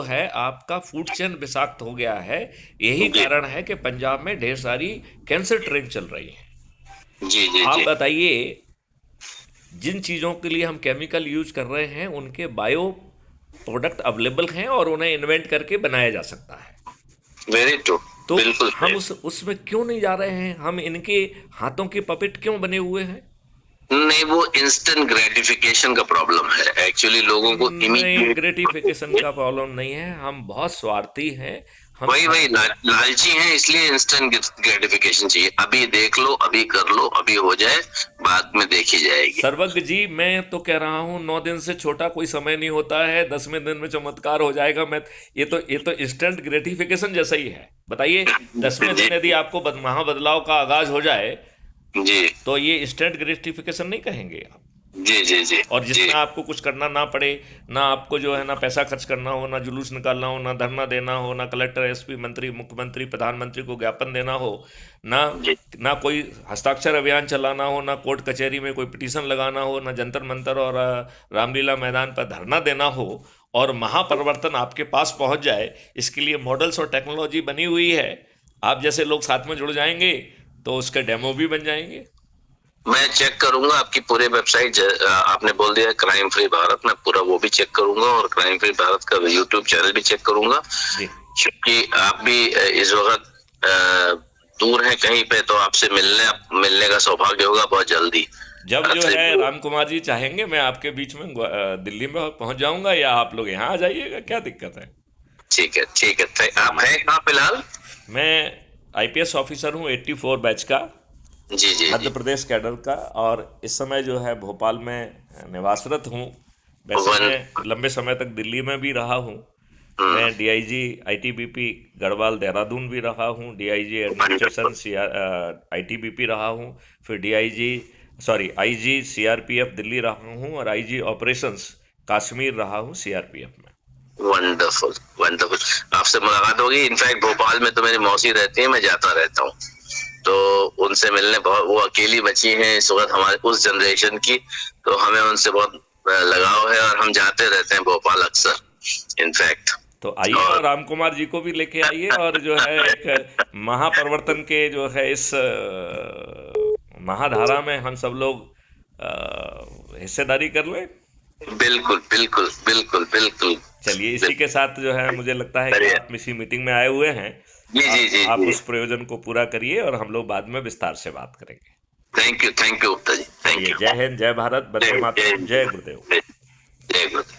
है आपका food chain विषाक्त हो गया है। यही जी कारण है कि पंजाब में ढेर सारी कैंसर ट्रेन चल रही है। जी जी आप जी। बताइए, जिन चीज़ों के लिए हम केमिकल यूज कर रहे हैं उनके बायो प्रोडक्ट अवेलेबल हैं और उन्हें इन्वेंट करके बनाया जा सकता है। Very true. तो बिल्कुल हम सही। उसमें क्यों नहीं जा रहे हैं? हम इनके हाथों के पपेट क्यों बने हुए हैं? नहीं, वो इंस्टेंट ग्रेटिफिकेशन का प्रॉब्लम है एक्चुअली, लोगों को नहीं, इमीडिएट। ग्रेटिफिकेशन का प्रॉब्लम नहीं है, हम बहुत स्वार्थी हैं। हम वही वही लालची हैं, इसलिए इंस्टेंट ग्रेटिफिकेशन चाहिए। अभी देख लो, अभी कर लो, अभी हो जाए, बाद में देखी जाएगी। सर्वज्ञ जी, मैं तो कह रहा हूँ 9 दिन से छोटा कोई समय नहीं होता है, 10वें दिन में चमत्कार हो जाएगा। मैं ये तो इंस्टेंट ग्रेटिफिकेशन जैसा ही है। बताइए, 10वें जी दिन यदि आपको महाबदलाव का आगाज हो जाए जी तो ये इंस्टेंट ग्रेटिफिकेशन नहीं कहेंगे आप? जी जी जी और जी। जिसमें आपको कुछ करना ना पड़े, ना आपको जो है ना पैसा खर्च करना हो, ना जुलूस निकालना हो, ना धरना देना हो, ना कलेक्टर, एसपी, मंत्री, मुख्यमंत्री, प्रधानमंत्री को ज्ञापन देना हो, ना जी ना कोई हस्ताक्षर अभियान चलाना हो, ना कोर्ट कचहरी में कोई पिटीशन लगाना हो, ना जंतर मंतर और रामलीला मैदान पर धरना देना हो, और महापरिवर्तन आपके पास पहुंच जाए, इसके लिए मॉडल्स और टेक्नोलॉजी बनी हुई है। आप जैसे लोग साथ में जुड़ जाएंगे तो उसके डेमो भी बन जाएंगे। मैं चेक करूंगा आपकी पूरे वेबसाइट। आपने बोल दिया क्राइम फ्री भारत, मैं पूरा वो भी चेक करूंगा, और क्राइम फ्री भारत का यूट्यूब चैनल भी चेक करूंगा। जी। क्योंकि आप भी इस वक्त दूर हैं कहीं पे, तो आपसे मिलने मिलने का सौभाग्य होगा बहुत जल्दी। जब जो आपसे। है राम कुमार जी चाहेंगे, मैं आपके बीच में दिल्ली में पहुंच जाऊंगा, या आप लोग यहाँ आ जाइएगा, क्या दिक्कत है? ठीक है ठीक है। आप चलिए, हैं कहाँ फिलहाल? मैं आईपीएस ऑफिसर हूँ 84 बैच का, जी जी मध्य जी। प्रदेश कैडर का, और इस समय जो है भोपाल में निवासरत हूँ। वैसे वन। मैं लंबे समय तक दिल्ली में भी रहा हूँ। हम्म। मैं डीआईजी आईटीबीपी गढ़वाल देहरादून भी रहा हूँ, डीआईजी एडमिनिस्ट्रेशन वंडरफुल। आईटीबीपी रहा हूँ, फिर DIG sorry IG CRPF Delhi रहा हूँ, और आईजी ऑपरेशंस कश्मीर रहा हूँ सीआरपीएफ में। Wonderful wonderful. आपसे मुलाकात होगी। इनफैक्ट भोपाल में तो मेरी मौसी रहती है, मैं जाता रहता हूँ, तो उनसे मिलने बहुत, वो अकेली बची हैं इस वक्त हमारे उस जनरेशन की, तो हमें उनसे बहुत लगाव है, और हम जाते रहते हैं भोपाल अक्सर इनफैक्ट। तो आइए, और राम कुमार जी को भी लेके आइए, और जो है एक महापरिवर्तन के जो है इस महाधारा में हम सब लोग हिस्सेदारी कर लें। बिल्कुल बिल्कुल बिल्कुल बिल्कुल। चलिए, इसी के बिल्कुल। साथ जो है मुझे लगता है कि बढ़िया। आप इसी मीटिंग में आए हुए हैं। जी जी जी आप जी। उस प्रयोजन को पूरा करिए और हम लोग बाद में विस्तार से बात करेंगे। Thank you Gupta ji, thank चलिए, यू। जय हिंद, जय भारत, जय वंदे जय मातरम, जय गुरुदेव। जय जय गुरु।